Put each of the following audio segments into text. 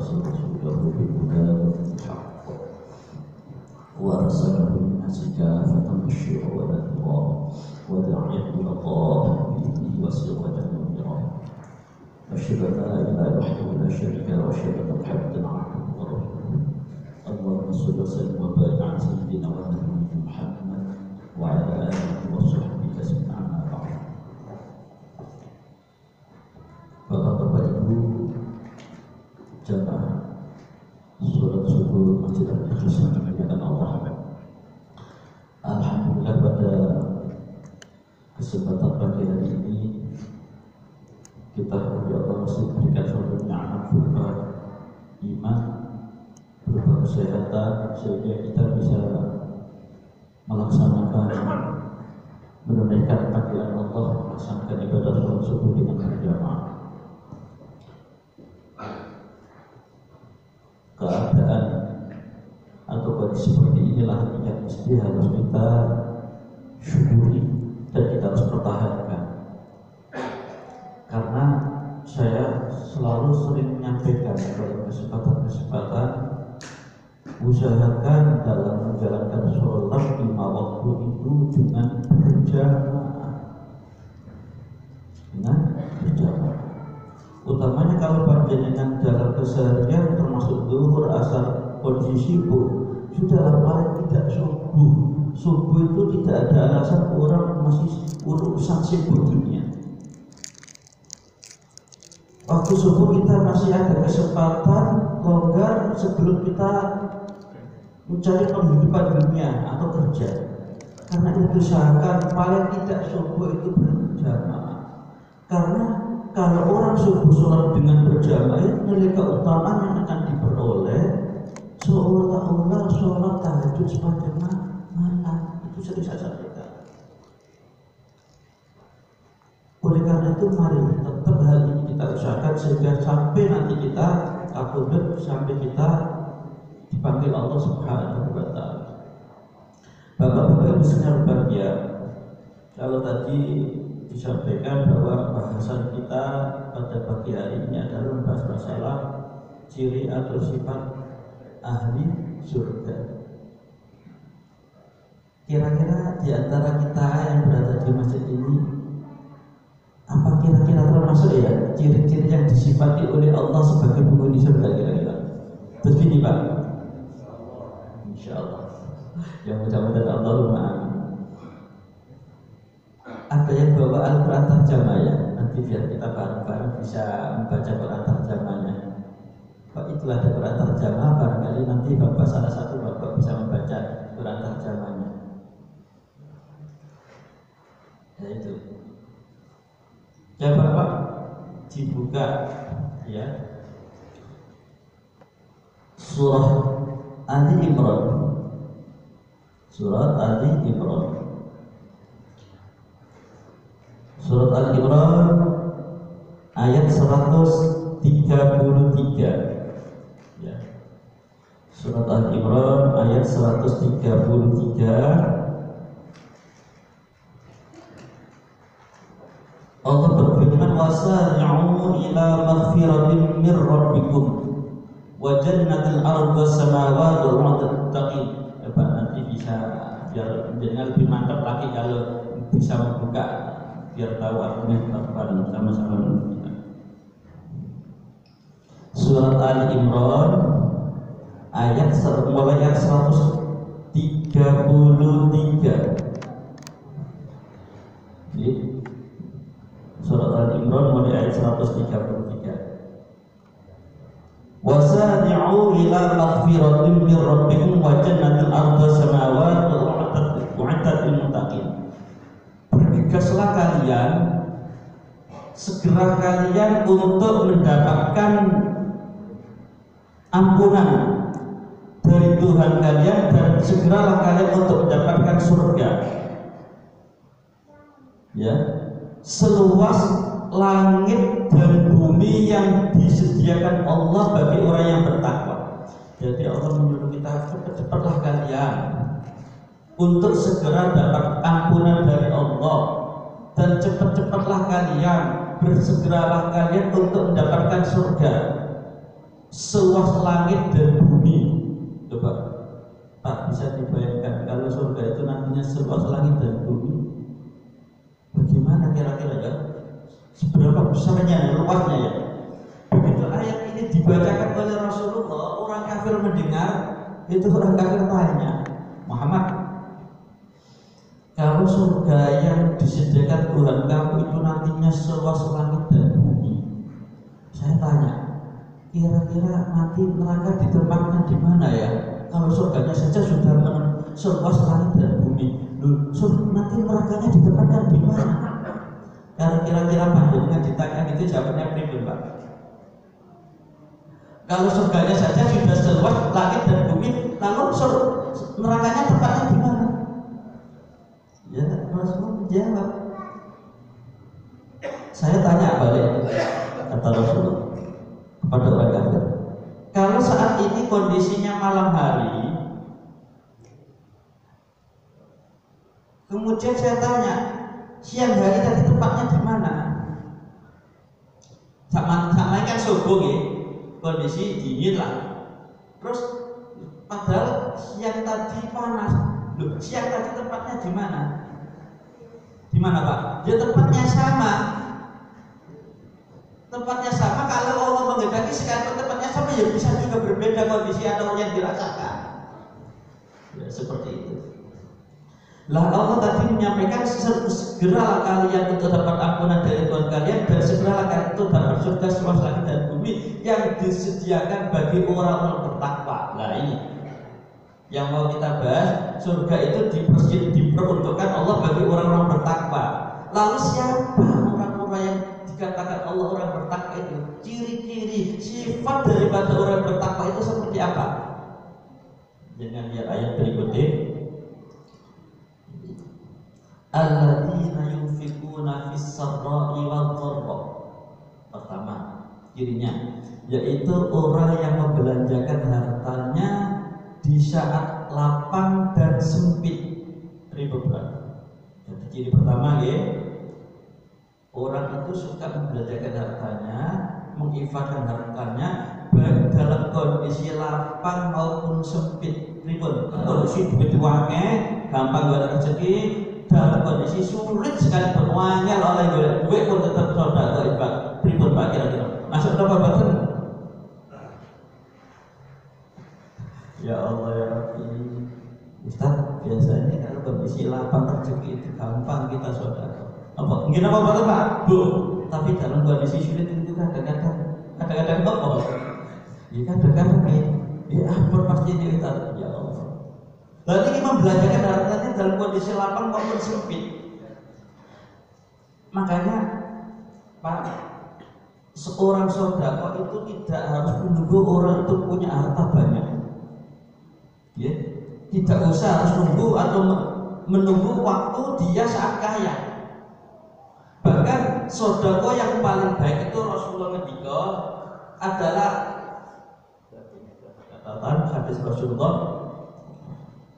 رسوله بالهدى والحق وأرسله للناس كافة بشيرا ونذيرا وداعيا إلى الله بإذنه وسراجا منيرا أشهد أن لا إله وحده لا شريك له وأشهد أن محمدا عبده ورسوله اللهم صل وسلم وبارك على سيدنا ونبينا محمد وعلى آله وصحبه أجمعين أما بعد. Bapak-bapak Ibu jamaah sholat subuh Masjid Al-Ikhlas yang dimuliakan Allah. Alhamdulillah pada kesempatan pagi hari ini kita oleh Allah masih berikan suatu nikmat berupa iman, berupa kesehatan sehingga kita bisa melaksanakan menunaikan panggilan Allah, melaksanakan ibadah sholat subuh dengan berjamaah. Keadaan atau kondisi seperti inilah yang mesti harus kita syukuri dan kita harus pertahankan. Karena saya selalu sering menyampaikan dalam kesempatan-kesempatan, usahakan dalam menjalankan sholat 5 waktu itu dengan berjamaah. Utamanya kalau panjenengan dalam keseharian termasuk zuhur, asar, kondisi sibuk, sudahlah paling tidak subuh. Subuh itu tidak ada alasan orang masih urusan sibuk dunia. Waktu subuh kita masih ada kesempatan longgar sebelum kita mencari penghidupan dunia atau kerja. Karena itu usahakan paling tidak subuh itu berjamaah. Karena kalau orang subuh sholat dengan berjamaah, nilai keutamaan yang akan diperoleh seolah-olah sholat tahajud sepanjang malam. Itu sering saya sampaikan. Oleh karena itu mari tetap hal ini kita usahakan sehingga sampai nanti kita kabudut, sampai kita dipanggil Allah Subhanahu wa Ta'ala. Bapak-bapak Ibu sekalian berbahagia, kalau tadi disampaikan bahwa bahasan kita pada pagi hari ini adalah membahas masalah ciri atau sifat ahli surga. Kira-kira di antara kita yang berada di masjid ini, apa kira-kira termasuk ya ciri-ciri yang disifati oleh Allah sebagai penghuni surga kira-kira? Begini Pak, Insya Allah, yang mudah-mudahan Allahumma amin. Ada yang bawa Al-Quran terjemah ya, nanti biar kita bareng-bareng bisa membaca Quran terjemahnya. Pak itulah ada Quran terjemah, barangkali nanti Bapak salah satu Bapak bisa membaca Quran terjemahnya. Ya itu. Ya Bapak dibuka ya surah Ali Imran. Surat Ali Imran. Surat Al-Imran ayat 133 ya. Surat Al-Imran ayat 133 Allah berfirman wasari'u ila maghfiratin mir rabbikum wa jannatil ardi samawati wal ardi muttaqin. Ya Pak, nanti bisa biar mendengar lebih mantap lagi kalau bisa membuka biar tahu artinya bareng sama-sama. Surat Ali Imran ayat mulai ayat 133. Surat Ali Imran mulai ayat 133. Wasari'u ila maghfiratin min rabbikum wa jannatin ardi samawati wal ardi mu'iddat lil muttaqin. Bergegaslah kalian, segera kalian untuk mendapatkan ampunan dari Tuhan kalian dan segeralah kalian untuk mendapatkan surga. Ya, seluas langit dan bumi yang disediakan Allah bagi orang yang bertakwa. Jadi Allah menyuruh kita cepatlah kalian untuk segera dapat ampunan dari Allah. Dan cepat-cepatlah kalian, bersegeralah kalian untuk mendapatkan surga. seluas langit dan bumi. Coba Pak bisa dibayangkan kalau surga itu nantinya seluas langit dan bumi, bagaimana kira-kira ya? Seberapa besarnya, luasnya ya? Begitu ayat ini dibacakan oleh Rasulullah, orang kafir mendengar, itu orang kafir tanya, Muhammad, kalau surga yang disediakan Tuhan kamu itu nantinya seluas langit dan bumi, saya tanya, kira-kira nanti neraka ditempatkan di mana ya? Kalau surganya saja sudah seluas langit dan bumi, nanti nerakanya ditempatkan di mana? Kalau kira-kira panjenengan ditanya itu jawabnya pribadi, Pak. Kalau surganya saja sudah seluas langit dan bumi, lalu nerakanya tempatnya di mana? Ya, Rasulullah menjawab. Saya tanya balik, kata Rasulullah kepada orang kafir. Kalau saat ini kondisinya malam hari, kemudian saya tanya, siang hari tadi tempatnya di mana? Sama kan subuh ya, kondisi dingin lah. Terus padahal siang tadi panas. Loh, siang tadi tempatnya di mana? Di mana Pak? Ya tempatnya sama. Tempatnya sama, kalau Allah menghendaki sekarang tempatnya sama, ya bisa juga berbeda kondisi atau yang dirasakan. Ya seperti itu. Lah Allah tadi menyampaikan segeralah kalian itu dapat ampunan dari Tuhan kalian, dan segeralah kalian itu dapat surga seluas langit dan bumi yang disediakan bagi orang-orang bertakwa. Nah ini yang mau kita bahas, surga itu diperuntukkan Allah bagi orang-orang bertakwa. Lalu siapa orang-orang yang dikatakan Allah orang bertakwa itu? Ciri-ciri sifat daripada orang bertakwa itu seperti apa? Jangan lihat ayat berikutnya. Alladzina yunfiquna fis sarra'i wal dharra. Pertama, cirinya yaitu orang yang membelanjakan hartanya di saat lapang dan sempit. Berat. Jadi ciri pertama ya, orang itu suka membelanjakan hartanya, menginfakkan hartanya baik dalam kondisi lapang maupun sempit. Kondisi duit uangnya gampang gak rezeki, dalam kondisi sulit sekali berwangel oleh duit pun tetap saudara infak. Pripun Pak kira-kira? Masuk berapa batin? Ya Allah ya Rabbi, Ustaz, biasanya kalau kondisi lapang rezeki itu gampang kita saudara. Apa? Mungkin apa betul Pak? Bu, tapi dalam kondisi sulit itu kadang-kadang apa? Ya kadang-kadang ya ampun pasti kita. Ya Allah. Berarti ini membelanjakan hartanya dalam kondisi lapang maupun sempit. Makanya Pak, seorang saudara itu tidak harus menunggu orang itu punya harta banyak. Ya, tidak usah harus nunggu atau menunggu waktu dia saat kaya. Bahkan sodako yang paling baik itu Rasulullah ngendika adalah catatan hadis Rasulullah.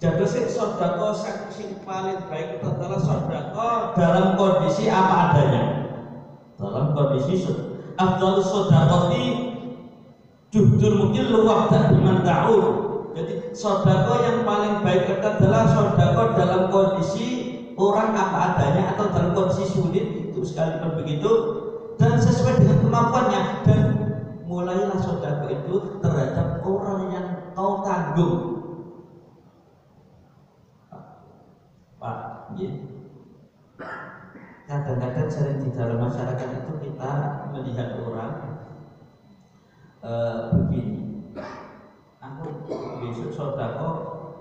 Jadi sodako yang paling baik itu adalah sodako dalam kondisi apa adanya. Dalam kondisi afdhalus sodakoti juhdul mungkin luwak tak dimanta'ul. Jadi sodako yang paling baik adalah sodako dalam kondisi orang apa adanya atau dalam kondisi sulit itu sekalipun begitu dan sesuai dengan kemampuannya, dan mulailah sodako itu terhadap orang yang kau tanggung. Pak, ya. Kadang-kadang sering di dalam masyarakat itu kita melihat orang begini. Aku besok sodako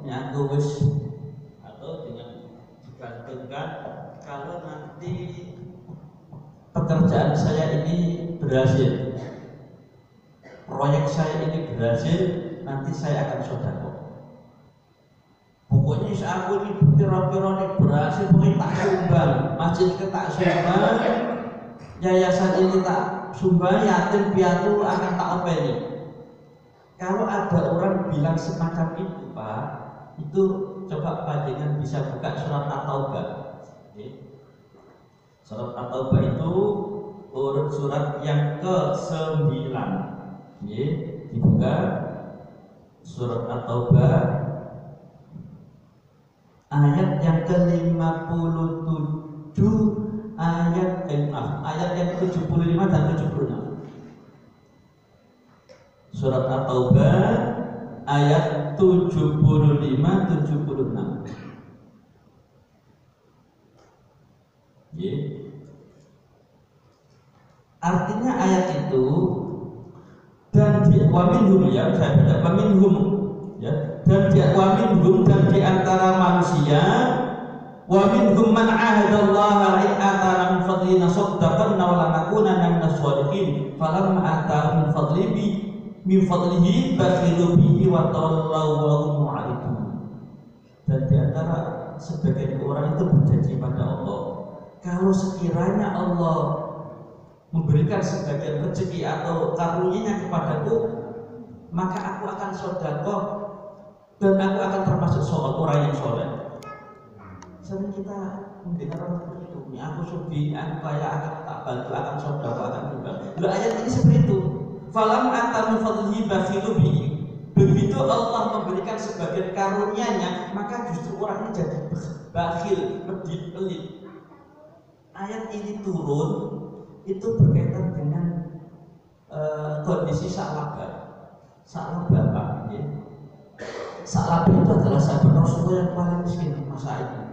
nyanggu wis, atau dengan digantungkan kalau nanti pekerjaan saya ini berhasil, proyek saya ini berhasil, nanti saya akan sodako. Pokoknya aku ini pira-pira ini berhasil, pokoknya tak sumbang, masjid ini tak sumbang, yayasan ini tak sumbang, yatim piatu akan tak openi. Kalau ada orang bilang semacam itu Pak, itu coba panjenengan bisa buka surat At-Taubah. Surat At-Taubah itu urut surat yang ke-9. Dibuka surat At-Taubah ayat yang ke-57 ayat yang ke-75 dan 76. Surat At-Taubah ayat 75-76. Artinya ayat itu, dan di waminhum, ya saya baca waminhum, ya, dan di waminhum, dan di antara manusia, waminhum man ahadallaha in atana min fadlina saddaqan wa lanakunanna minas sholihin falamma atahum min fadlihi bakhilu bihi wa tawallaw wa hum mu'ridun. Dan di antara sebagian orang itu berjanji pada Allah, kalau sekiranya Allah memberikan sebagian rezeki atau karunia-Nya kepadaku, maka aku akan sedekah dan aku akan termasuk orang yang soleh. Sering kita mendengar orang seperti itu, aku sugi, aku kaya, akan tak bantu, akan sedekah, akan juga. Ayat ini seperti itu. Falam atamu fadlihi bakhilu bihi. Begitu Allah memberikan sebagian karunia-Nya, maka justru orang ini jadi bakhil, pelit. Ayat ini turun itu berkaitan dengan kondisi Sa'labah. Sa'labah, ya. Sa'labah itu adalah sahabat Rasulullah yang paling miskin masa ini.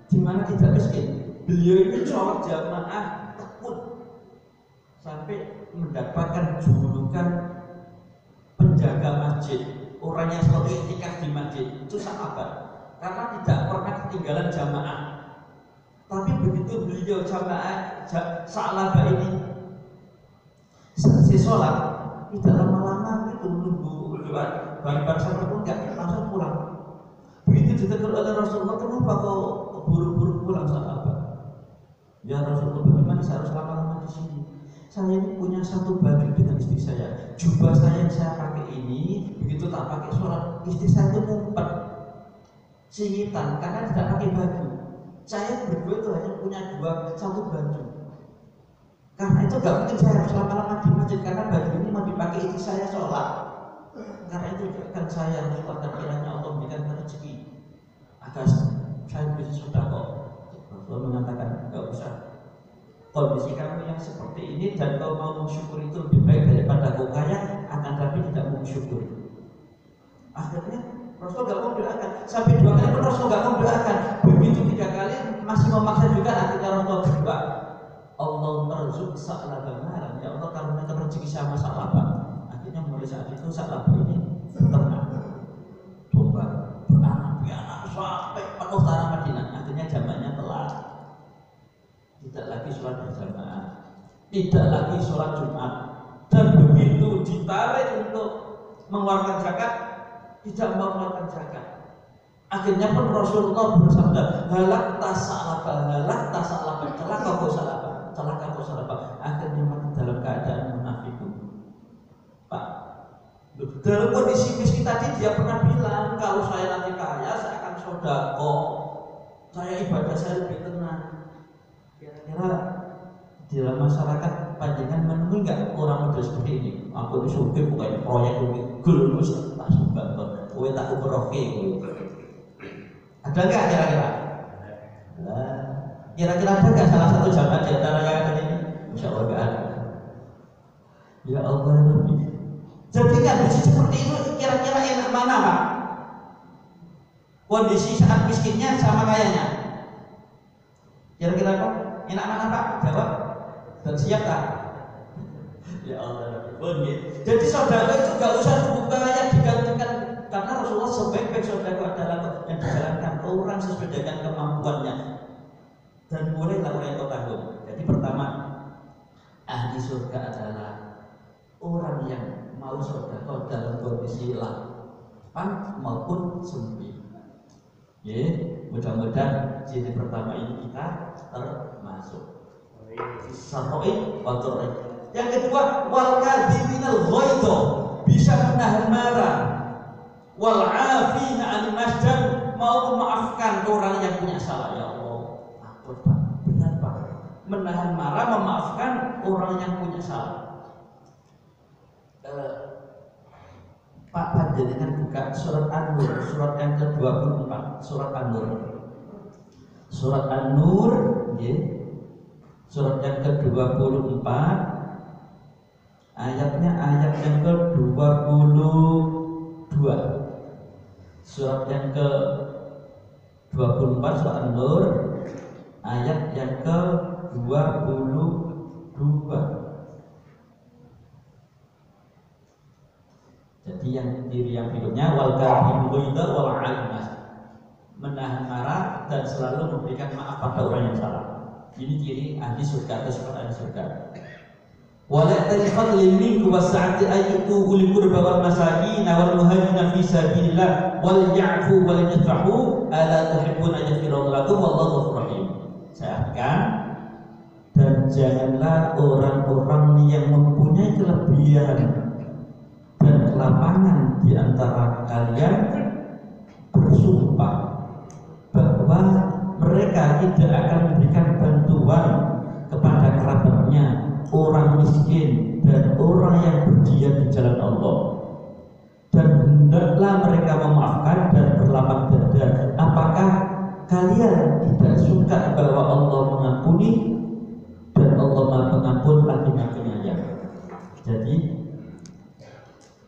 Di mana tidak miskin, beliau ini sholat jamaah tekun sampai mendapatkan julukan penjaga masjid, orang yang selalu iktikaf di masjid. Itu Sa'labah, karena tidak pernah ketinggalan jamaah. Tapi begitu beliau jamaah Sa'labah ini selesai sholat, tidak lama-lama itu nunggu barang-barang sampai pun enggak, langsung pulang. Begitu ditegur oleh Rasulullah, kenapa kau buru-buru pulang Sa'labah? Ya Rasulullah, bagaimana saya harus lama-lama di sini? Saya ini punya satu baju dengan istri saya, jubah saya yang saya pakai ini, begitu tak pakai sholat, istri saya itu ngumpet, singitan karena tidak pakai baju. Saya berdua itu hanya punya satu baju. Karena itu gak mungkin saya harus lama-lama di masjid, karena baju ini mau dipakai istri saya sholat. Karena itu kan saya harus pada kiranya Allah memberikan rezeki agar saya bisa sudah kok. Rasul mengatakan gak usah. Kondisi kamu yang seperti ini dan kau mau mensyukur itu lebih baik daripada kau kaya, akan tapi tidak mau mensyukur. Akhirnya Rasul gak mau doakan, sampai 2 kali pun Rasul gak mau doakan. Begitu 3 kali masih memaksa juga, akhirnya Rasul berdoa, Allah merzuk Sa'labah malam, ya Allah karuniakan rezeki sama Sa'labah. Akhirnya mulai saat itu Sa'labah ini beternak domba, beranak pianak sampai penuh tanah Madinah. Akhirnya jamannya telat, tidak lagi sholat berjamaah, tidak lagi sholat Jumat, dan begitu ditarik untuk mengeluarkan zakat, tidak mau mengeluarkan zakat. Akhirnya pun Rasulullah bersabda, halak tasalabah, celaka kau Sa'labah. Akhirnya mati dalam keadaan munafikun. Pak, dalam kondisi miskin tadi dia pernah bilang, kalau saya nanti kaya, saya akan sedekah, saya ibadah saya lebih tenang. Kira-kira di dalam masyarakat panjenengan menemui nggak orang model seperti ini? Aku disuruh bukan proyek gulus tak sumbang kok, kowe tak uproke. Ada nggak kira-kira? Kira-kira ada nggak salah satu jamaah di antara yang ada ini? Insya Allah nggak ada. Ya Allah, lebih. Jadi kondisi seperti itu kira-kira enak mana Pak? Kondisi saat miskinnya sama kayanya. Kira-kira Pak? Enak mana Pak? Jawab. Dan siap tak? Ya Allah, lebih. Jadi saudara itu gak usah dibuka digantikan, karena Rasulullah sebaik-baik saudara adalah yang dijalankan orang sesuai dengan kemampuannya. Dan mulailah orang yang tahu. Jadi pertama, ahli surga adalah orang yang mau sedekah dalam kondisi lapang maupun sempit. Ya, mudah-mudahan ciri pertama ini kita termasuk. Saroi watoroi. Yang kedua, wal kadhiminal ghaidho, bisa menahan marah. Wal afina 'anil masjid, mau memaafkan orang yang punya salah. Ya Allah, takut Pak, benar Pak. Menahan marah, memaafkan orang yang punya salah. Pak panjenengan buka surat An-Nur, surat yang ke-24, surat An-Nur. Surat An-Nur, ya. Surat yang ke-24, ayatnya ayat yang ke-22. Surat yang ke-24 surat An-Nur, ayat yang ke-22. Jadi yang diri yang hidupnya wal kafiru wal alimas, menahan marah dan selalu memberikan maaf pada orang yang salah. Ini ciri ahli surga atau sifat ahli surga. Wala tanfad limin wasa'ati ayyutu ulil qurba wal masakin wal muhajirin fi sabilillah wal ya'fu wal yasfahu ala tuhibbuna yaghfira lakum wallahu ghafurur rahim. Saya artikan, dan janganlah orang-orang yang mempunyai kelebihan dan kelapangan di antara kalian bersumpah bahwa mereka tidak akan memberikan bantuan kepada kerabatnya, orang miskin dan orang yang berjihad di jalan Allah, dan hendaklah mereka memaafkan dan berlapang dada. Apakah kalian tidak suka bahwa Allah mengampuni dan Allah Maha Pengampun lagi Maha Penyayang? Jadi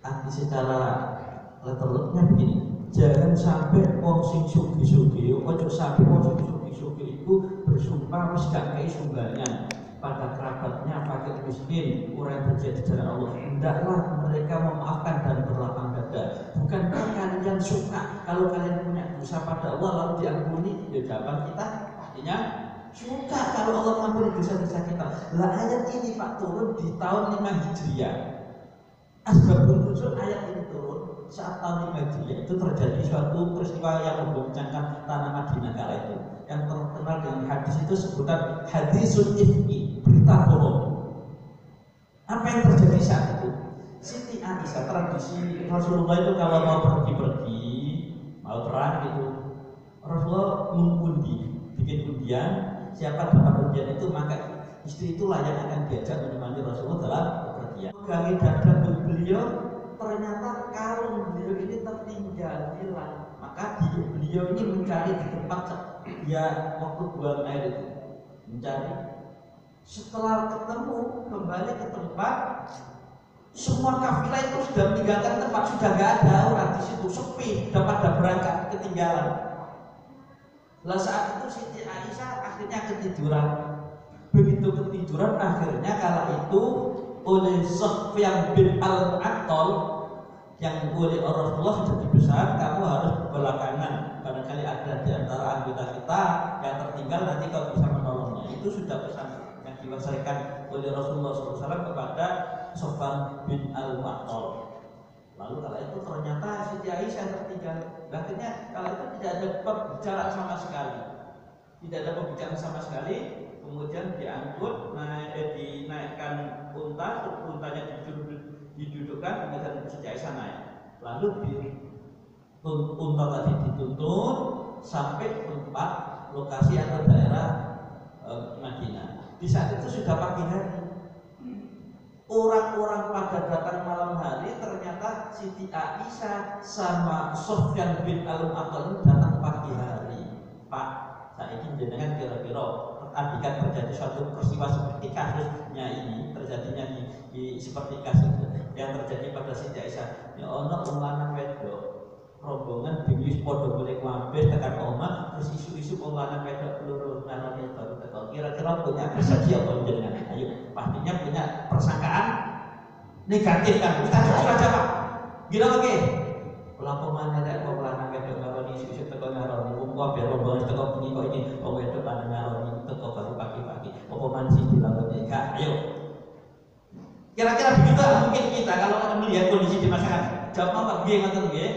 arti secara letternya begini, jangan sampai wong sing sugih-sugih, ojo sampai wong sing sugih-sugih itu bersumpah wis gak kei sumbangan pada kerabatnya, fakir miskin, orang yang berjihad di jalan Allah. Hendaklah mereka memaafkan dan berlapang dada. Bukankah kalian suka kalau kalian punya dosa pada Allah lalu diampuni? Ya jawaban kita artinya suka kalau Allah mengampuni dosa-dosa kita. Lah ayat ini Pak turun di tahun 5 Hijriah. Asbabun nuzul ayat ini turun saat tahun 5 Hijriah itu terjadi suatu peristiwa yang mengguncangkan tanah Madinah kala itu. Yang terkenal dengan hadis itu sebutan hadisul ifki, berita bohong. Apa yang terjadi saat itu? Siti Aisyah, tradisi Rasulullah itu kalau mau pergi-pergi, mau perang gitu, Rasulullah mengundi, bikin undian, siapa dapat undian itu maka istri itulah yang akan diajak menemani Rasulullah dalam pergian. Kali dada beliau, ternyata karung beliau ini tertinggal hilang. Maka beliau ini mencari di tempat ya waktu buang air itu, mencari. Setelah ketemu, kembali ke tempat, semua kafilah itu sudah meninggalkan tempat, sudah gak ada orang di situ, sepi, sudah pada berangkat, ketinggalan. Lah saat itu Siti Aisyah akhirnya ketiduran. Begitu ketiduran, akhirnya kala itu oleh Sufyan bin Al-Mu'attal yang oleh Rasulullah sudah dipesan, kamu harus berbelakangan, barangkali ada di antara anggota kita yang tertinggal, nanti kau bisa menolongnya. Itu sudah pesan yang diwasiatkan oleh Rasulullah SAW kepada Sufyan bin Al-Mu'attal. Lalu kala itu ternyata Siti Aisyah tertinggal. Akhirnya kala itu tidak ada pembicaraan sama sekali, tidak ada pembicaraan sama sekali. Kemudian diangkut, dinaikkan unta, untanya didudukkan, kemudian Siti Aisyah naik. Lalu unta tadi dituntun sampai tempat lokasi atau daerah Madinah. Di saat itu sudah pagi hari. Orang-orang pada datang malam hari, ternyata Siti Aisyah sama Sufyan bin Al-Mu'attal datang pagi hari. Pak, saya ingin jenengan kira-kira kan terjadi suatu peristiwa seperti kasusnya ini, terjadinya di seperti kasus yang terjadi pada Siti Aisyah. Ya ono lanang wedok rombongan bingis podo boleh ngabeh tekan omah, terus isu-isu lanang wedok peluru nanone baru teko. Kira-kira punya persepsi apa jenengan? Ayo, pastinya punya persangkaan negatif kan. Kita jujur aja Pak. Gila oke. Pelapor mana nek wong lanang wedok ngaroni isu-isu teko ngaroni, wong kabeh rombongan teko bengi kok iki wong wedok lanang ngaroni teko baru pagi-pagi. Apa man sih dilakukan? Ayo. Kira-kira begitu mungkin kita kalau melihat kondisi di masyarakat. Jawab apa? Nggih ngoten nggih.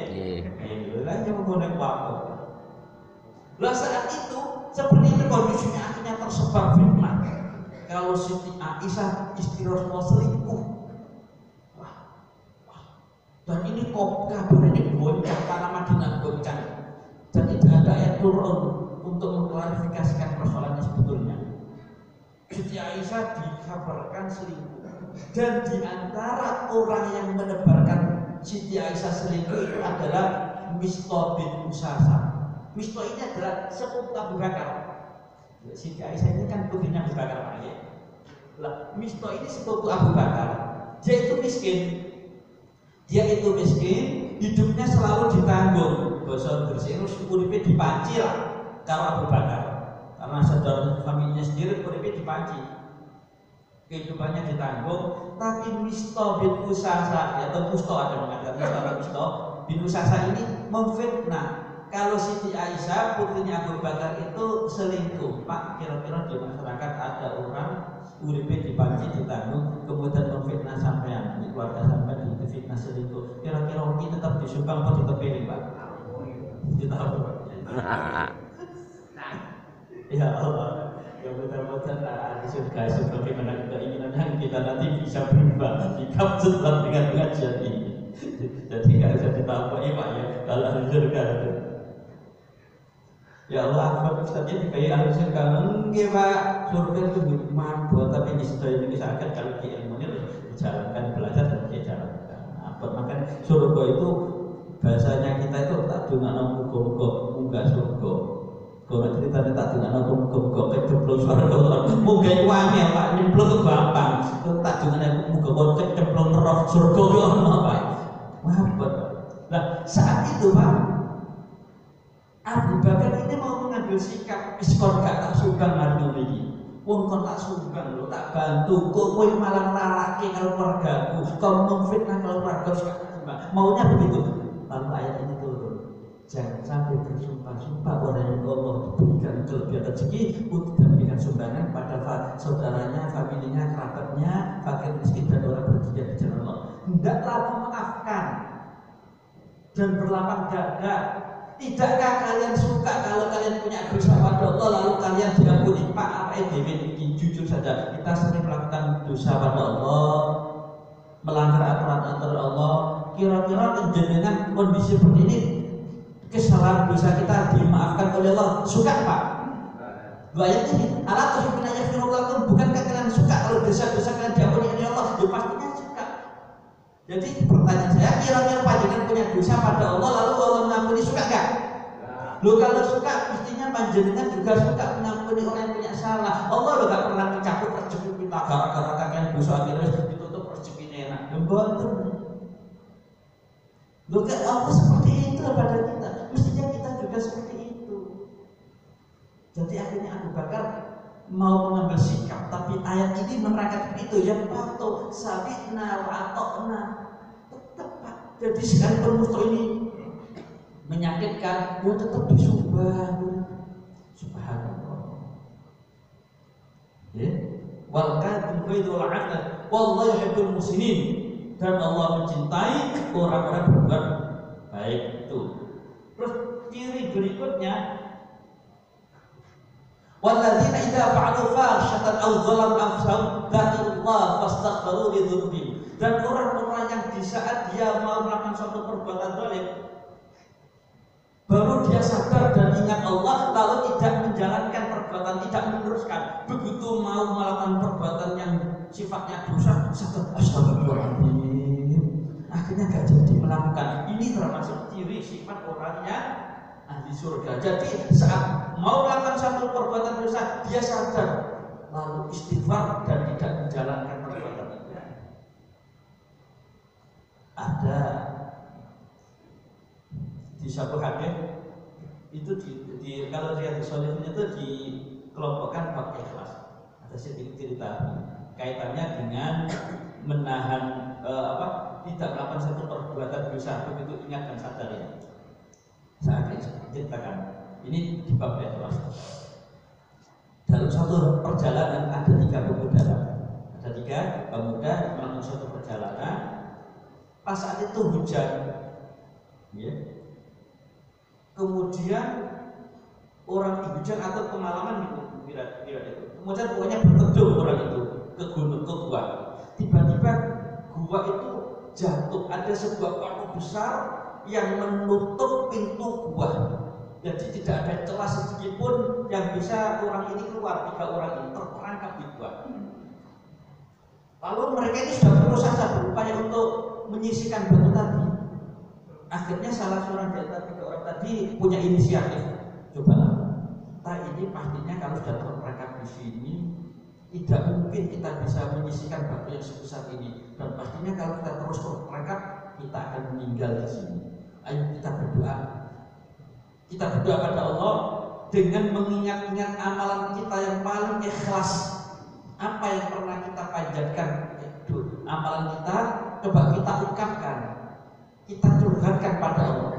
Lah yang menggunakan waktu. Lah saat itu seperti itu kondisinya, akhirnya tersebar fitnah. Kalau Siti Aisyah istri Rasulullah selingkuh. Wah. Dan ini kabar ini goncang, tanah Madinah goncang. Dan tidak ada ayat turun untuk mengklarifikasikan persoalannya sebetulnya. Siti Aisyah dikabarkan selingkuh. Dan di antara orang yang menebarkan Siti Aisyah selingkuh itu adalah Mistah bin Usasa. Mistah ini adalah sepupu Abu Bakar. Siti Aisyah ini kan putrinya Abu Bakar Pak ya. Lah, Mistah ini sepupu Abu Bakar. Dia itu miskin. Hidupnya selalu ditanggung. Basa bersih uripe dipanci lah karo Abu Bakar. Karena saudara familinya sendiri uripe dipanci. Kehidupannya ditanggung, tapi Mistah bin Usasa atau Mustah ada mengatakan Mistah bin Usasa ini memfitnah kalau Siti Aisyah putrinya Abu Bakar itu selingkuh. Pak, kira-kira di masyarakat ada orang uripe dipanci ditanggung kemudian memfitnah sampean di keluarga sampean difitnah selingkuh, kira-kira ini tetap disumbang atau ditepilin Pak? Ditahu Pak. Ya Allah, ya mudah-mudahan di surga sebagaimana keinginan yang kita nanti bisa berubah dikabulkan dengan pengajian ini. Jadi nggak bisa ditambahi Pak ya kalau di surga. Ya Allah, aku tadi dikai ahli surga enggak Pak, surga itu mabuk tapi di situ ini misalkan kalau di ilmunya dijalankan belajar dan dijalankan. Apa makan surga itu bahasanya kita itu tak dengar muga-muga munggah surga. Kalau ceritanya tak dengar muga-muga kecemplung surga. Munggah itu angel Pak, nyemplung itu gampang. Tak dengar muga-muga kecemplung neraka surga itu ono Pak. Mabuk. Nah saat itu Pak, Abu Bakar ini mau mengambil sikap iskon gak tak sumbang marno iki. Wong kon tak sumbang lho, tak bantu. Kok kowe malah nlarake karo keluargaku. Kau memfitnah kalau keluarga gak sumbang. Maunya begitu. Lalu ayat ini turun. Jangan sampai bersumpah-sumpah orang yang Allah diberikan kelebihan rezeki untuk memberikan sumbangan pada saudaranya, familinya, kerabatnya, fakir miskin dan orang berjihad di jalan Allah. Hendaklah memaafkan dan berlapang dada. Tidakkah kalian suka kalau kalian punya dosa pada Allah lalu kalian diampuni? Pak, apa ini jujur saja, kita sering melakukan dosa pada Allah, melanggar aturan-aturan Allah. Kira-kira dengan kondisi seperti ini, kesalahan dosa kita dimaafkan oleh Allah, suka Pak? Dua ayat ini, alat tuh yaghfirullah, bukankah kalian suka kalau dosa-dosa kalian diampuni oleh Allah? Ya pastinya suka. Jadi pertanyaan saya, kira-kira panjenengan punya dosa pada Allah lalu Allah mengampuni, suka enggak? Loh kalau suka, mestinya panjenengan juga suka mengampuni orang yang punya salah. Allah loh gak pernah mencabut rezeki kita gara-gara kalian dosa akhirnya ditutup rezekinya enak. Betul. Loh kan Allah seperti itu pada kita. Mestinya kita juga seperti itu. Jadi akhirnya Abu Bakar mau mengambil sikap, tapi ayat ini menerangkan itu yang patuh sabina wa atokna tetap Pak. Jadi sekalipun musuh ini menyakitkan, dia tetap disumbang. Subhanallah. Ya, wal kadhib wal adl wallahu yuhibbul muslimin, dan Allah mencintai orang-orang berbuat baik itu. Terus ciri berikutnya, walladzina idza fa'alu fahsyatan aw dzalamu anfusahum dzakarullaha fastaghfiru li dzunubihim, dan orang-orang yang di saat dia mau melakukan suatu perbuatan zalim baru dia sadar dan ingat Allah lalu tidak menjalankan perbuatan, tidak meneruskan, begitu mau melakukan perbuatan yang sifatnya dosa sadar astagfirullahaladzim, akhirnya gak jadi melakukan. Ini termasuk ciri sifat orangnya ahli surga. Jadi saat mau melakukan satu perbuatan dosa, dia sadar lalu istighfar dan tidak menjalankan perbuatan itu. Ada di satu hadis itu kalau dia disolihin itu dikelompokkan bab ikhlas. Ada sedikit cerita kaitannya dengan menahan tidak melakukan satu perbuatan dosa begitu ingat dan sadar ya. Saya ceritakan ini di bab ikhlas. Dalam suatu perjalanan ada 3 pemuda. Ada 3 pemuda melakukan suatu perjalanan. Pas saat itu hujan, ya. Kemudian orang di hujan atau pengalaman itu, kemudian pokoknya berteduh orang itu ke gunung, ke gua. Tiba-tiba gua itu jatuh, ada sebuah batu besar yang menutup pintu gua. Jadi tidak ada celah sedikit pun yang bisa orang ini keluar. 3 orang ini terperangkap di gua. Lalu mereka ini sudah berusaha berupaya untuk menyisihkan batu tadi. Akhirnya salah seorang di antara 3 orang tadi punya inisiatif. Cobalah, ini pastinya kalau sudah terperangkap di sini, tidak mungkin kita bisa menyisihkan batu yang sebesar ini. Dan pastinya kalau kita terus terperangkap, kita akan meninggal di sini. Ayo kita berdoa. Kita berdoa pada Allah dengan mengingat-ingat amalan kita yang paling ikhlas. Apa yang pernah kita panjatkan itu amalan kita, coba kita ungkapkan, kita curhatkan pada Allah.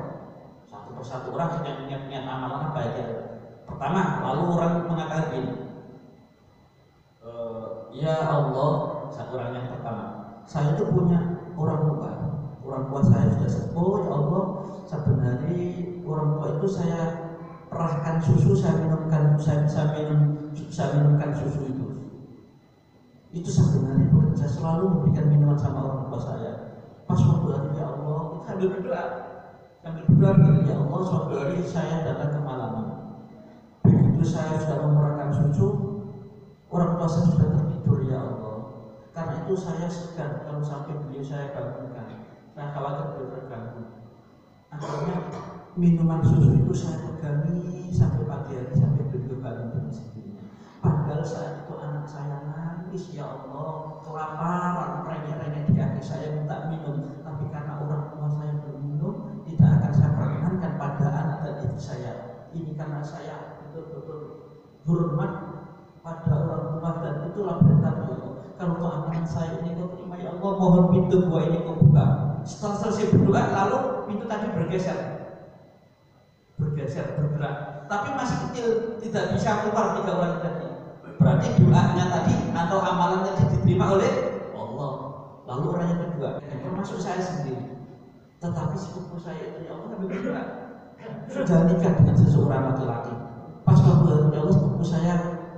Satu persatu orang yang ingat-ingat amalan apa ya? Pertama, lalu orang mengatakan gini, ya Allah, satu orang yang pertama, saya itu punya orang tua saya sudah sepuh, ya Allah, sebenarnya orang tua itu saya perahkan susu, saya minumkan susu itu sebenarnya bukan saya selalu memberikan minuman sama orang tua saya. Pas waktu hari ya Allah, kita sambil berdoa gitu, ya Allah, suatu hari saya datang ke Malaman. Begitu saya sudah memerahkan susu, orang tua saya sudah tertidur, ya Allah. Karena itu saya segan kalau sampai beliau saya bangunkan. Saya khawatir beliau terganggu. Akhirnya minuman susu itu saya pegangi sampai pagi hari, sampai beliau bangun dengan sendirinya. Padahal saat itu anak saya nangis, ya Allah, kelaparan, rengek-rengek di kaki saya minta minum. Tapi karena orang tua saya belum minum, tidak akan saya perkenankan pada anak dan ibu saya. Ini karena saya betul-betul hormat pada orang tua, dan itulah perintah Allah. Kalau amalan saya ini kau terima, ya Allah, mohon pintu gua ini kau buka. Setelah selesai berdoa, lalu pintu tadi bergerak, bergerak. Tapi masih kecil, tidak bisa keluar 3 orang tadi. Berarti doanya tadi atau amalan tadi diterima oleh Allah. Lalu orang yang kedua, termasuk saya sendiri. Tetapi sepupu saya itu, ya Allah, kami berdoa sudah nikah dengan seseorang laki-laki. Pas waktu ya Allah, sepupu saya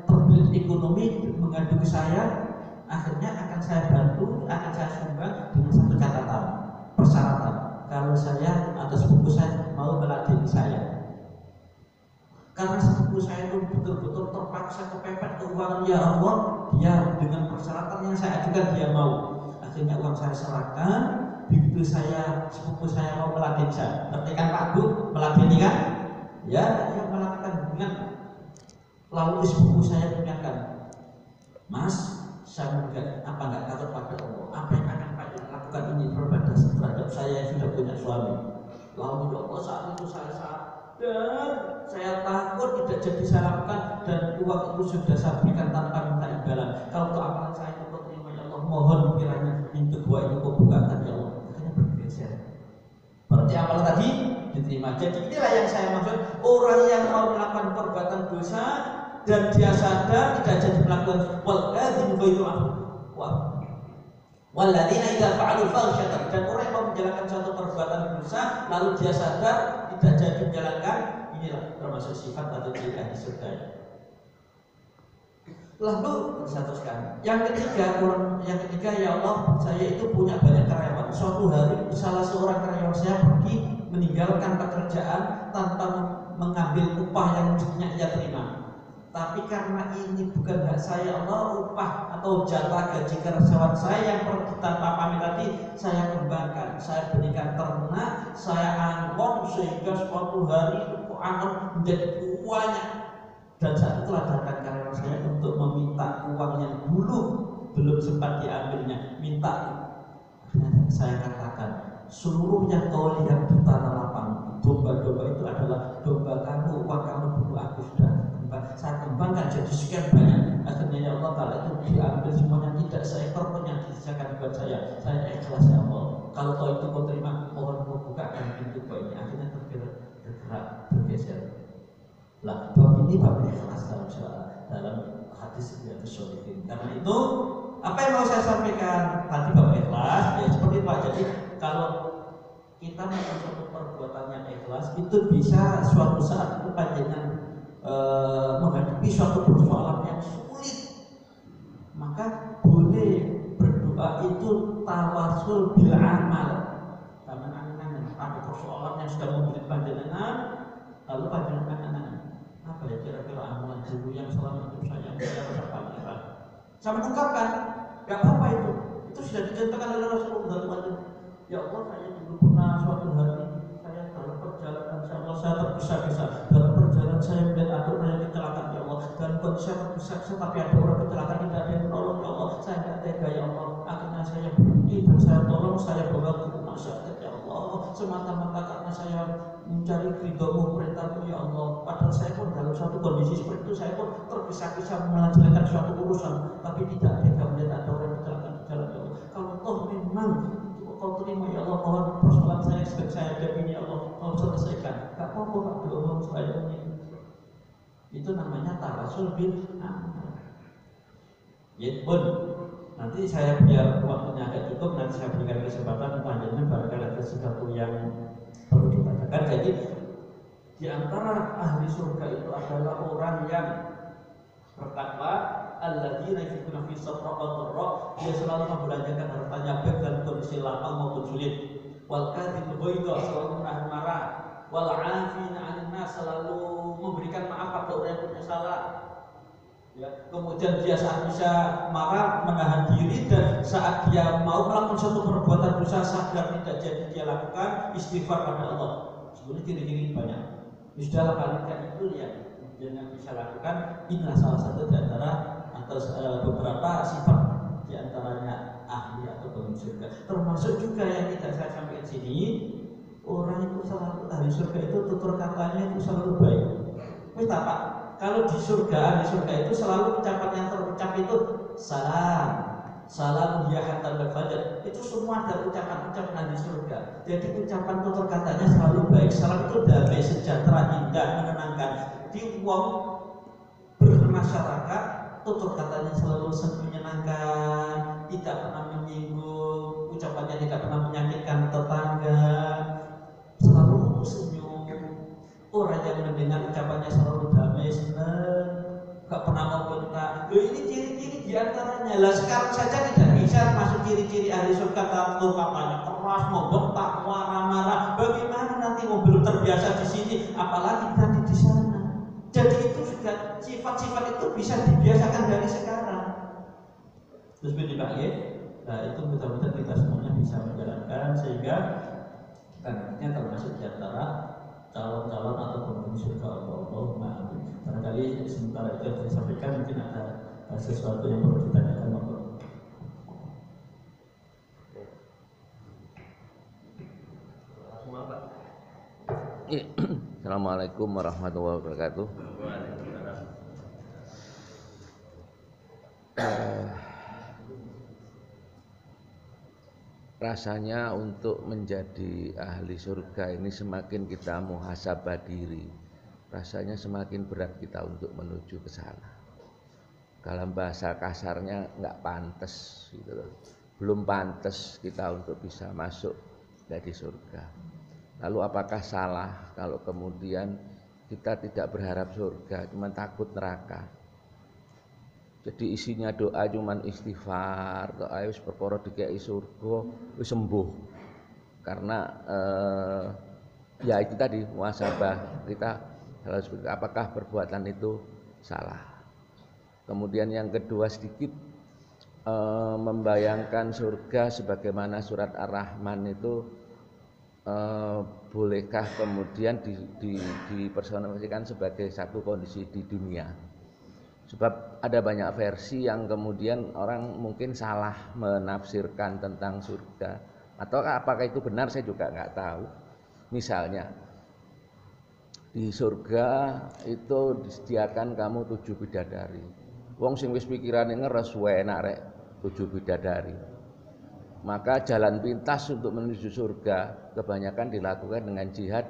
terbelit ekonomi mengadu ke saya. Akhirnya akan saya bantu, akan saya sumbang dengan satu catatan, persyaratan. Kalau saya atau sepupu saya mau meladeni saya. Karena sepupu saya itu betul-betul terpaksa kepepet keuangan, ya Allah, dia dengan persyaratan yang saya ajukan dia mau. Akhirnya uang saya serahkan. Begitu sepupu saya mau meladeni saya, ngerti kan Pak Bu, meladeni kan? Ya, dia melakukan hubungan. Lalu sepupu saya ingatkan, Mas, saya apa nggak takut pada Allah? Apa yang akan Pak lakukan ini terhadap saya yang sudah punya suami? Lalu ya Allah, saat itu saya sadar, saya takut tidak jadi saya lakukan, dan uang itu sudah saya berikan tanpa minta imbalan. Kalau amalan saya itu terima, ya Allah, mohon kiranya pintu gua ini kau bukakan, ya Allah. Akhirnya bergeser. Berarti amalan tadi diterima. Jadi inilah yang saya maksud, orang yang mau melakukan perbuatan dosa dan dia sadar tidak jadi melakukan wal-kadzim ghairu walladzina idza fa'alu fahsyatan, dan orang yang mau menjalankan suatu perbuatan dosa lalu dia sadar tidak jadi menjalankan, inilah termasuk sifat atau ciri ahli surga. Lalu disatukan. Yang ketiga, ya Allah, saya itu punya banyak karyawan. Suatu hari salah seorang karyawan saya pergi meninggalkan pekerjaan tanpa mengambil upah yang mestinya ia terima. Tapi karena ini bukan hak saya, Allah, upah atau jatah gaji karyawan saya yang pergi tanpa pamit tadi saya kembangkan, saya berikan ternak, saya angkut sehingga suatu hari itu angkut menjadi banyak. Dan saat itulah datang karyawan saya untuk meminta uang yang dulu belum sempat diambilnya, minta. Akhirnya saya katakan, seluruh yang kau lihat di tanah lapang, domba-domba itu adalah domba kamu, uang kamu dulu aku sudah saya kembangkan jadi sekian banyak. Akhirnya ya Allah, kalau itu diambil semuanya, tidak seekor pun yang disisakan buat saya ikhlas, ya Allah. Kalau kau itu kau terima, mohon kau bukakan pintu kau ini. Akhirnya bergerak, bergeser. Lah, bab ini bab ikhlas dalam hadis Riyadhus Shalihin. Karena itu apa yang mau saya sampaikan tadi, bab ikhlas ya seperti itu. Jadi kalau kita melakukan suatu perbuatan yang ikhlas, itu bisa suatu saat itu panjenengan menghadapi suatu persoalan yang sulit, maka boleh berdoa itu tawasul bil amal. Karena ada persoalan yang sudah memberi panjenengan, lalu panjenengan apa ya kira-kira amalan dulu yang selama hidup saya rasakan, sama ungkapkan, gak apa-apa itu sudah dicontohkan oleh Rasulullah SAW. Ya Allah, saya dulu pernah suatu hari saya tergesa-gesa dalam perjalanan saya melihat ada orang yang kecelakaan ya Allah, dan kondisi saya tergesa-gesa tapi ada orang kecelakaan tidak ada yang menolong ya Allah, saya tidak tega ya Allah, akhirnya saya berhenti dan saya tolong, saya bawa ke rumah sakit ya Allah, semata-mata karena saya mencari ridho-Mu, perintah-Mu ya Allah. Padahal saya pun dalam suatu kondisi seperti itu, saya pun tergesa-gesa melanjutkan suatu urusan, tapi tidak tega melihat ada orang kecelakaan di jalan ya Allah. Kalau toh memang Kau terima ya Allah, mohon persoalan saya sedang saya hadapi ini ya Allah, Kau selesaikan. Gak apa-apa Pak, doa saya ini. Itu namanya tawasul bil amal. Ya pun, nanti saya biar waktunya agak cukup, nanti saya berikan kesempatan panjangnya barangkali ada sesuatu yang perlu dikatakan. Jadi di antara ahli surga itu adalah orang yang bertakwa, alladzina yunfiquna fi sarra'i dharra, dia selalu membelanjakan hartanya baik dalam kondisi lapang maupun sulit. Wal kadhibul ghaidha, selalu menahan marah. Wal 'afina 'anil nas, selalu memberikan maaf pada orang yang punya salah. Ya, kemudian dia saat bisa marah menahan diri, dan saat dia mau melakukan suatu perbuatan dosa sadar tidak jadi dia lakukan, istighfar pada Allah. Sebenarnya ciri-ciri banyak. Sudahlah kalian itu ya yang bisa lakukan. Inilah salah satu di antara atau beberapa sifat di antaranya ahli atau penghuni surga. Termasuk juga yang tidak saya sampaikan sini, orang itu selalu ahli surga itu tutur katanya itu selalu baik. Kita Pak, kalau di surga itu selalu ucapan yang terucap itu salam ya hatta al-fajr. Itu semua ada ucapan-ucapan ahli surga. Jadi ucapan tutur katanya selalu baik. Salam itu damai, sejahtera, indah, menenangkan. Di uang bermasyarakat, tutur katanya selalu menyenangkan, tidak pernah menyinggung, ucapannya tidak pernah menyakitkan tetangga, selalu senyum. Orang yang mendengar ucapannya selalu damai, senang, gak pernah membentak. Ini ciri-ciri diantaranya. Lah sekarang saja tidak bisa masuk ciri-ciri ahli surga, kalau katanya keras, membentak, marah-marah. Bagaimana nanti mobil terbiasa di sini, apalagi nanti di sana. Jadi itu juga sifat-sifat itu bisa dibiasakan dari sekarang. Terus dipakai. Nah itu mudah-mudahan kita semuanya bisa menjalankan sehingga nantinya termasuk di antara calon-calon atau penghuni surga Allah. Barangkali sementara itu yang saya sampaikan, mungkin ada sesuatu yang perlu ditanyakan. Assalamualaikum warahmatullahi wabarakatuh. Rasanya untuk menjadi ahli surga ini semakin kita muhasabah diri, rasanya semakin berat kita untuk menuju ke sana. Dalam bahasa kasarnya nggak pantas gitu loh. Belum pantas kita untuk bisa masuk dari surga. Lalu apakah salah kalau kemudian kita tidak berharap surga, cuma takut neraka? Jadi isinya doa cuman istighfar, doa wis perkara dikei surga wis sembuh. Karena ya itu tadi muhasabah kita, apakah perbuatan itu salah. Kemudian yang kedua sedikit membayangkan surga sebagaimana surat Ar-Rahman itu, bolehkah kemudian dipersonalisasikan sebagai satu kondisi di dunia? Sebab ada banyak versi yang kemudian orang mungkin salah menafsirkan tentang surga. Atau apakah itu benar saya juga nggak tahu. Misalnya di surga itu disediakan kamu 7 bidadari. Wong sing wis pikirane ngeres wae enak rek 7 bidadari. Maka jalan pintas untuk menuju surga kebanyakan dilakukan dengan jihad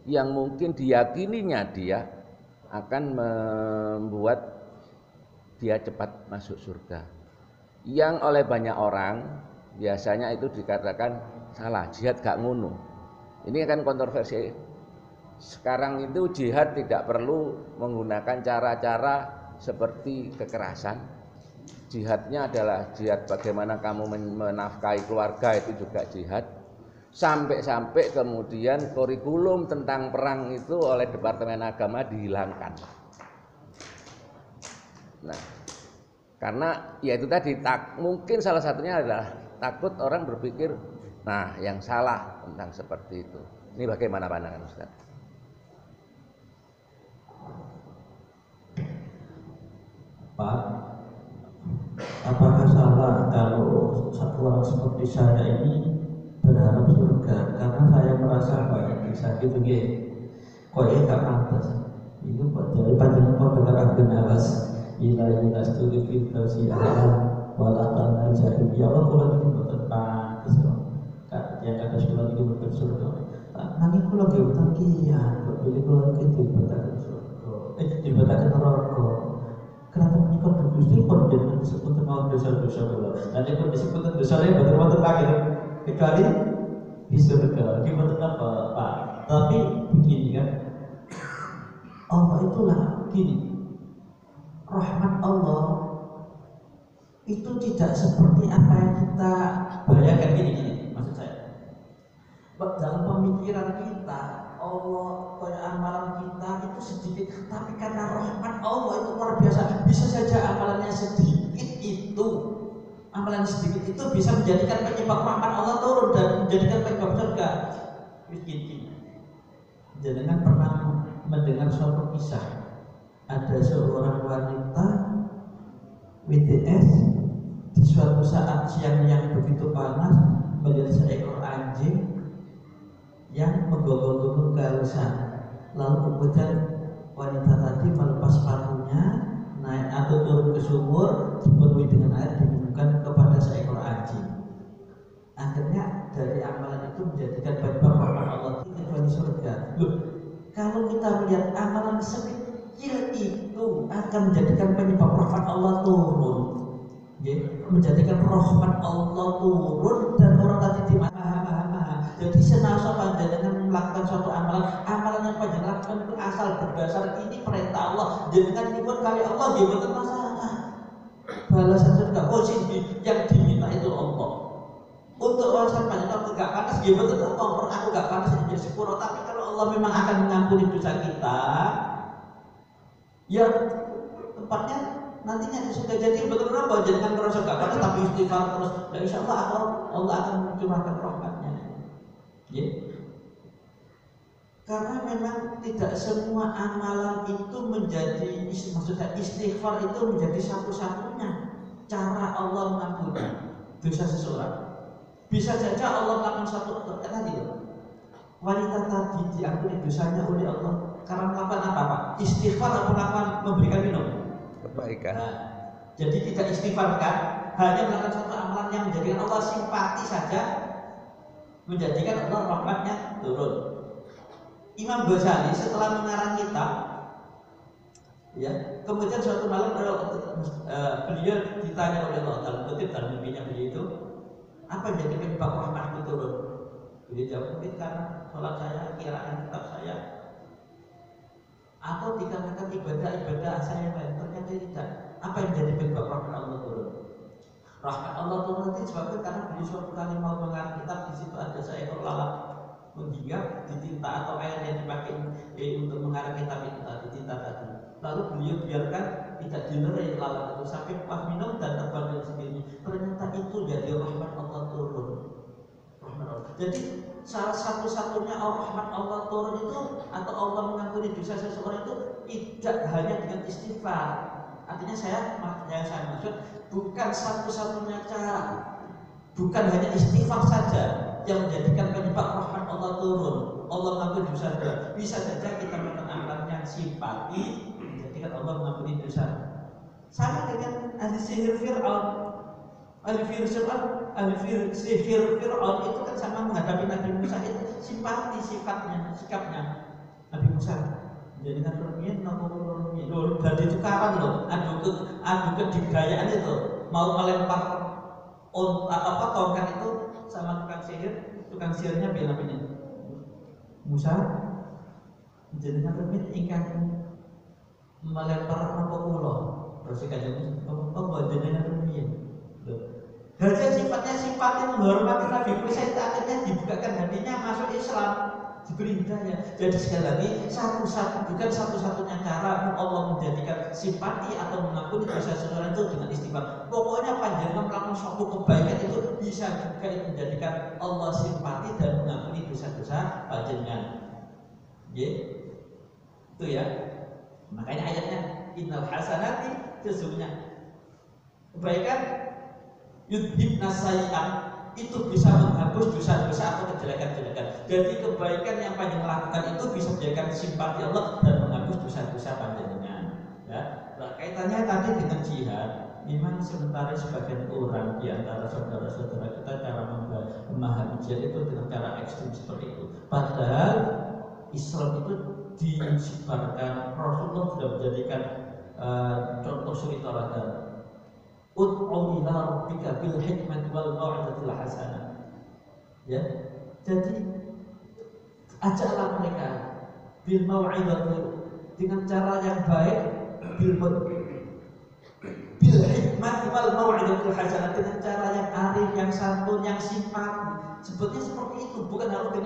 yang mungkin diyakininya dia akan membuat dia cepat masuk surga. Yang oleh banyak orang biasanya itu dikatakan salah, jihad gak ngono. Ini kan kontroversi. Sekarang itu jihad tidak perlu menggunakan cara-cara seperti kekerasan. Jihadnya adalah jihad bagaimana kamu menafkahi keluarga, itu juga jihad. Sampai-sampai kemudian kurikulum tentang perang itu oleh Departemen Agama dihilangkan. Nah, karena ya itu tadi mungkin salah satunya adalah takut orang berpikir, nah yang salah tentang seperti itu. Ini bagaimana pandangan Ustaz? orang seperti saya ini berharap surga karena saya merasa banyak dosa gitu ya. Kok ya gak pantas. Itu dari pandangan pembenaran benawas ilahi nasturi fitasi alam walakan al-jahil ya Allah kalau ini betul pantas yang kata surat itu betul surga nanti kalau dia betul kian bila kalau itu betul surga dibatakan neraka kenapa menikah bergusti pun jadi disebut mau dosa-dosa bola nanti pun disebut dosa yang betul-betul kaki kecuali di surga di betul apa Pak tapi begini kan Allah itulah gini rahmat Allah itu tidak seperti apa yang kita bayangkan gini maksud saya dalam pemikiran kita Allah kayak amalan kita itu sedikit tapi karena rahmat Allah itu luar biasa bisa saja amalannya sedikit itu amalan sedikit itu bisa menjadikan penyebab rahmat Allah turun dan menjadikan penyebab surga gini jangan pernah mendengar suatu kisah ada seorang wanita WTS di suatu saat siang yang begitu panas melihat seekor anjing yang menggonggong-gonggong kehausan. Lalu kemudian wanita tadi melepas sepatunya, naik atau turun ke sumur, dipenuhi dengan air diminumkan kepada seekor anjing. Akhirnya dari amalan itu menjadikan penyebab rahmat Allah di surga. Loh, kalau kita melihat amalan sekecil itu akan menjadikan penyebab rahmat Allah turun, menjadikan rahmat Allah turun dan orang tadi dimana. Jadi senasa panjenengan melakukan suatu amalan yang panjenengan lakukan itu asal berdasar ini perintah Allah. Jangan nyuwun kali Allah dia betul masalah. Balasan surga yang diminta itu Allah. Untuk urusan panjenengan enggak panas dia betul Allah. Aku enggak panas jadi sepuro tapi kalau Allah memang akan mengampuni dosa kita, ya tempatnya nantinya sudah jadi betul-betul bahwa jangan merasa gak panas tapi istighfar terus. Dan insya Allah akan mencurahkan rahmatnya. Ya. Karena memang tidak semua amalan itu menjadi maksudnya istighfar itu menjadi satu-satunya cara Allah mengampuni dosa seseorang. Bisa saja Allah melakukan satu tadi wanita tadi diampuni dosanya oleh Allah karena melakukan apa Pak? Istighfar atau melakukan memberikan minum? Kebaikan. Nah, jadi tidak istighfar kan? Hanya melakukan satu amalan yang menjadikan Allah simpati saja, menjadikan Allah rahmatnya turun. Imam Ghazali setelah mengarang kitab, ya, kemudian suatu malam beliau ditanya oleh Allah dalam kutip dalam mimpinya beliau itu, apa yang jadi penyebab rahmat itu turun? Beliau jawab mungkin karena sholat saya, kiraan kitab saya, atau dikarenakan ibadah-ibadah saya yang lain. Ternyata tidak. Apa yang jadi penyebab rahmat Allah turun? Rahmat Allah turun nanti sebabnya karena beliau suatu kali mau mengarang kitab, di situ ada seekor lalat menghingap di tinta atau air yang dipakai untuk mengarang kitab itu tadi, tinta tadi. Lalu beliau biarkan tidak dilerai lalat itu sampai pas minum dan terbang dari sendiri. Ternyata itu jadi rahmat Allah turun. Rahmat Allah. Jadi salah satu-satunya rahmat Allah turun itu atau Allah mengampuni dosa seseorang itu tidak hanya dengan istighfar. Artinya yang saya maksud bukan satu-satunya cara, bukan hanya istighfar saja yang menjadikan penyebab rahmat Allah turun. Allah mengampuni dosa. Bisa saja kita melakukan amalan yang simpati menjadikan Allah mengampuni dosa. Sama dengan ahli sihir Fir'aun. Ahli sihir Fir'aun itu kan sama menghadapi Nabi Musa itu simpati sikapnya Nabi Musa. Jadikan permian nopo permian. Loh, dari tukaran loh, adu kedikdayaan itu mau melempar tongkat itu sama tukang sihirnya bilang ini Musa jadikan permian ingkang melempar nopo kula. Terus kajian apa jadikan permian. Harusnya sifatnya simpati menghormati Nabi Musa itu akhirnya dibukakan hatinya masuk Islam, diberi hidayah. Jadi sekali lagi bukan satu-satunya cara Allah menjadikan simpati atau mengampuni dosa seseorang itu dengan istighfar. Pokoknya panjenengan melakukan suatu kebaikan itu bisa juga menjadikan Allah simpati dan mengampuni dosa-dosa panjenengan. Itu ya. Makanya ayatnya innal hasanati sesungguhnya kebaikan yudhibna sayyi'at, itu bisa menghapus dosa-dosa atau kejelekan-kejelekan. Jadi kebaikan yang panjenengan lakukan itu bisa menjadikan simpati Allah dan menghapus dosa-dosa panjenengan. Ya, nah, kaitannya tadi dengan jihad. Memang sementara sebagian orang di antara saudara-saudara kita cara memahami jihad itu dengan cara ekstrim seperti itu. Padahal Islam itu disebarkan, Rasulullah sudah menjadikan contoh suri teladan. Ud'u ila rabbika bil hikmati wal mau'izatil hasanah. Ya. Jadi ajaklah mereka bil mau'izati, dengan cara yang baik, bil hikmati wal mau'izatil hasanah, dengan cara yang arif, yang santun, yang simpati. Sebetulnya seperti itu, bukan harus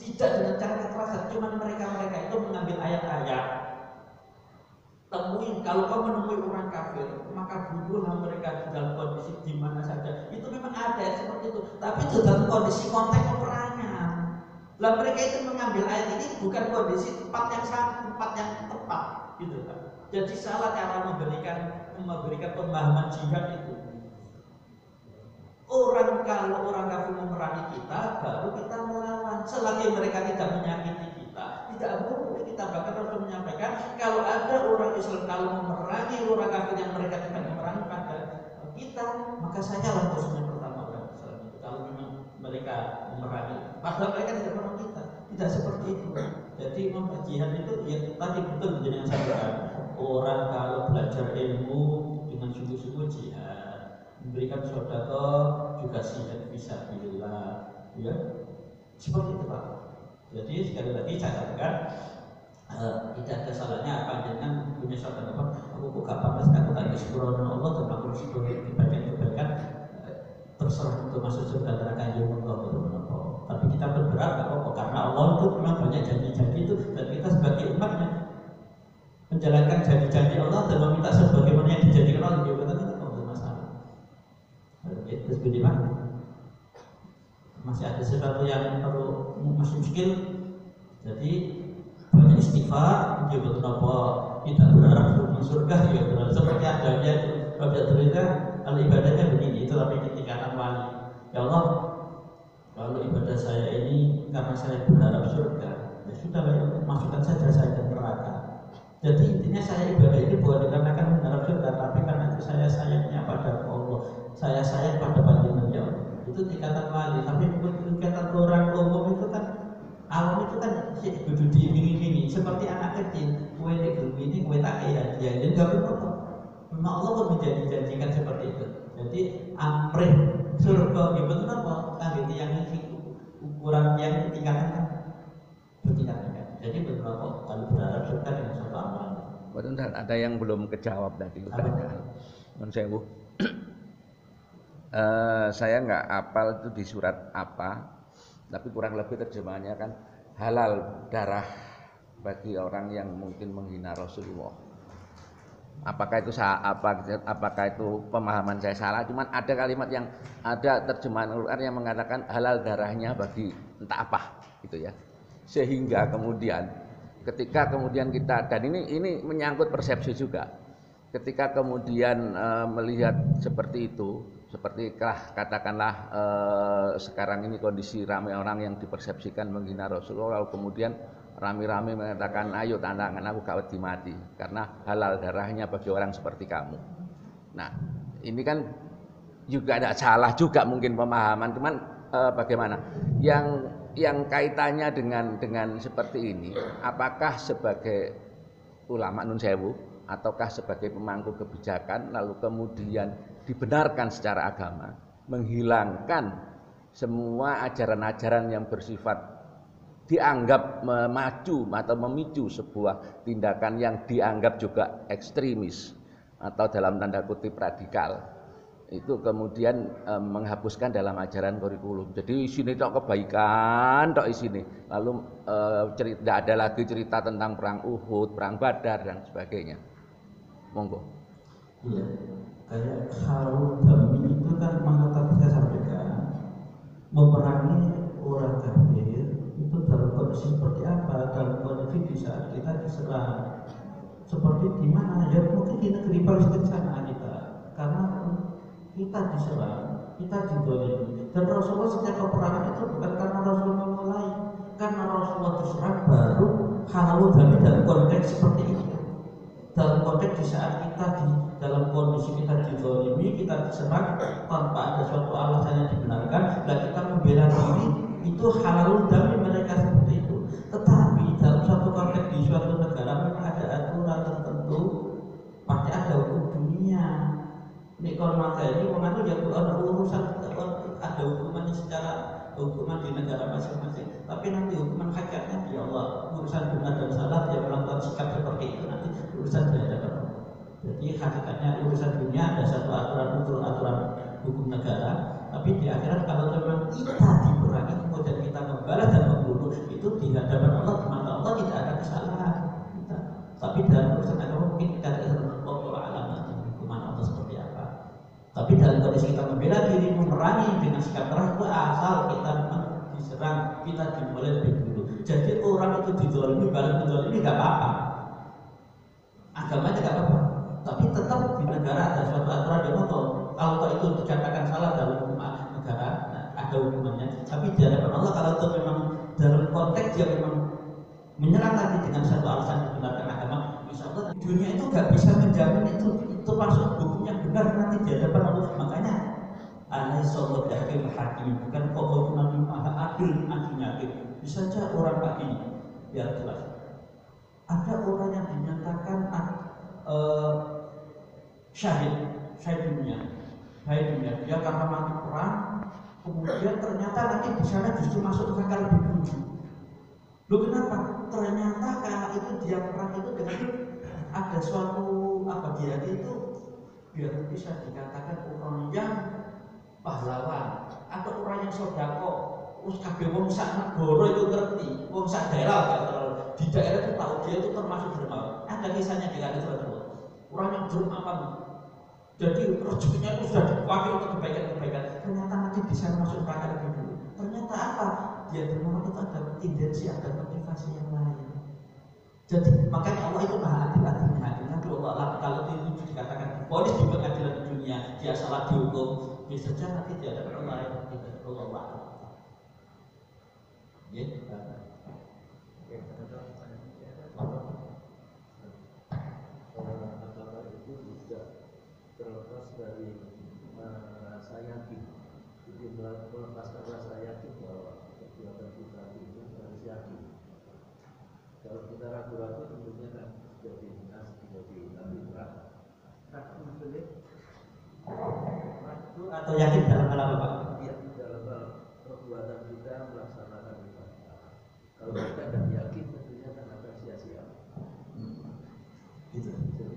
tidak dengan cara kekerasan. Cuma mereka itu mengambil ayat-ayat. Temuin, kalau kau menemui orang kafir, maka bunuhlah mereka dalam kondisi di mana saja. Itu memang ada seperti itu, tapi itu dalam kondisi konteks peperangan. Lah mereka itu mengambil ayat ini bukan kondisi tempat yang tepat, gitu kan. Jadi salah cara memberikan pemahaman jihad itu. Kalau orang kafir memerangi kita, baru kita melawan. Selagi mereka tidak menyakiti kita, tidak boleh kita. Bahkan Rasul menyampaikan, kalau ada orang Islam kalau memerangi orang kafir yang mereka tidak memerangi pada kita, maka saya lah musuhnya pertama orang Islam itu. Kalau memang mereka memerangi, padahal mereka tidak memerangi kita, tidak seperti itu. Jadi jihad itu ya tadi betul dengan sampaikan, orang kalau belajar ilmu dengan sungguh-sungguh jihad, memberikan sedekah juga jihad fisabilillah, ya seperti itu Pak. Jadi sekali lagi saya katakan tidak ada salahnya apa dengan punya saudara apa, aku kok gak pantas aku tak disuruh Allah dan aku disuruh kebaikan terserah untuk masuk surga neraka yang Allah itu menapa. Tapi kita bergerak gak apa-apa karena Allah itu memang banyak janji-janji itu, dan kita sebagai umatnya menjalankan janji-janji Allah dan meminta sebagaimana yang dijanjikan Allah di umat itu tidak masalah. Terus bagaimana? Masih ada sesuatu yang perlu masih muskil. Jadi banyak istighfar, dia betul apa tidak berharap surga surga, ya benar seperti adanya itu. Kalau tidak terlihat, kalau ibadahnya begini, itu tapi tingkatan wali. Ya Allah, kalau ibadah saya ini karena saya berharap surga, ya sudah masukkan saja saya ke neraka. Jadi intinya saya ibadah ini bukan dikarenakan mengharap surga, tapi karena itu saya sayangnya pada Allah, saya sayang pada panjenengan ya Allah. Itu tingkatan wali. Tapi tingkatan orang umum itu kan, awam itu kan kudu diiming-imingi seperti anak kecil, kue ini kue tak ya, jadi nggak apa-apa. Memang Allah pun menjanjikan seperti itu. Jadi amrih surga gitu apa? Kan yang ukuran yang tingkatan kan bertingkat-tingkat. Jadi beberapa kalau berharap surga dengan satu amal. Betul, ada yang belum kejawab tadi. Non sewu. Saya nggak hafal itu di surat apa, tapi kurang lebih terjemahannya kan halal darah bagi orang yang mungkin menghina Rasulullah. Apakah itu pemahaman saya salah? Cuman ada kalimat yang ada terjemahan Al-Quran yang mengatakan halal darahnya bagi entah apa, gitu ya. Sehingga kemudian ketika kemudian kita, dan ini menyangkut persepsi juga. Ketika kemudian melihat seperti itu, katakanlah sekarang ini kondisi ramai orang yang dipersepsikan menghina Rasulullah, lalu kemudian rame-rame mengatakan ayo tantangan aku gak wedi mati karena halal darahnya bagi orang seperti kamu. Nah ini kan juga ada salah juga mungkin pemahaman, cuman bagaimana yang kaitannya dengan seperti ini, apakah sebagai ulama nun sewu ataukah sebagai pemangku kebijakan lalu kemudian dibenarkan secara agama menghilangkan semua ajaran-ajaran yang bersifat dianggap memacu atau memicu sebuah tindakan yang dianggap juga ekstremis atau dalam tanda kutip radikal, itu kemudian menghapuskan dalam ajaran kurikulum. Jadi isine tok kebaikan tok isine, lalu tidak ada lagi cerita tentang perang Uhud, perang Badar dan sebagainya. Monggo. Iya, kayak Harun Dami itu kan mengatakan saya sampaikan memerangi orang kafir itu dalam kondisi seperti apa? Dalam kondisi di saat kita diserang seperti di mana? Ya mungkin di negeri Palestina sana kita, karena kita diserang kita didolimi. Dan Rasulullah setiap peperangan itu bukan karena Rasulullah mulai, karena Rasulullah diserang baru halal dami dalam konteks seperti ini. Dalam konteks di saat kita di dalam kondisi kita didolimi, kita diserang tanpa ada suatu alasan yang dibenarkan, dan kita membela diri, itu halal dami mereka seperti itu. Tetapi dalam suatu konteks di suatu negara memang ada aturan tertentu, pasti ada hukum dunia. Ini kalau materi mengatur ya ada urusan, ada hukumannya secara hukuman di negara masing-masing. Tapi nanti hukuman hakikatnya ya Allah, urusan benar dan salah dia melakukan sikap seperti itu nanti urusan di hadapan Allah. Jadi hakikatnya urusan dunia ada satu aturan hukum negara, tapi di akhirat kalau memang kita diperangi kemudian kita membalas dan membunuh, itu di hadapan Allah, di mata Allah tidak ada kesalahan kita. Tapi dalam urusan agama mungkin kita tidak Allah alam hukuman Allah seperti apa. Tapi dalam kondisi kita membela diri, memerangi dengan sikap keras, itu asal kita memang diserang, kita dimulai lebih dulu. Jadi orang itu didolimi, balas didolimi nggak apa-apa, agamanya nggak apa-apa. Tapi tetap di negara ada suatu aturan yang kalau itu dikatakan salah dalam hukum negara, ada hukumannya. Tapi di hadapan Allah kalau itu memang dalam konteks dia memang menyerang tadi dengan satu alasan dibenarkan agama, insya Allah dunia itu nggak bisa menjamin itu masuk hukumnya benar nanti di hadapan Allah. Makanya alaihissalatu hakim, bukan kok nabi maha adil adilnya. Bisa saja orang tadi biar jelas ada orang yang dinyatakan syahid dunia dia karena mati perang, kemudian ternyata nanti di sana justru masuk neraka lebih dulu. Loh kenapa? Ternyata karena itu dia perang itu dengan ada suatu dia itu biar bisa dikatakan orang yang pahlawan atau orang yang sodako. Terus kabeh wong sak negara itu ngerti, wong sak daerah di daerah itu tahu dia itu termasuk dermawan. Ada kisahnya di hadis Rasulullah. Orang yang dermawan, jadi rezekinya itu sudah dipakai untuk kebaikan-kebaikan. Ternyata nanti bisa masuk neraka lebih dulu. Ternyata apa? Dia dermawan itu ada tendensi, ada motivasi yang lain. Jadi makanya Allah itu maha adil-adilnya. Nanti Allah kalau itu dikatakan polis di pengadilan dunia dia salah dihukum, bisa saja nanti dia ada orang lain tidak Allah. Ya, agama itu tidak terlepas dari rasa yakin. Jadi melepaskan rasa yakin bahwa perbuatan kita itu harus yakin. Kalau kita ragu-ragu tentunya kan jadi nabi neraka. Ragu maksudnya ragu atau yakin dalam hal apa Pak? Iya, dalam hal perbuatan kita melaksanakan ibadah. Kalau kita tidak yakin tentunya kan akan sia-sia. Gitu. Jadi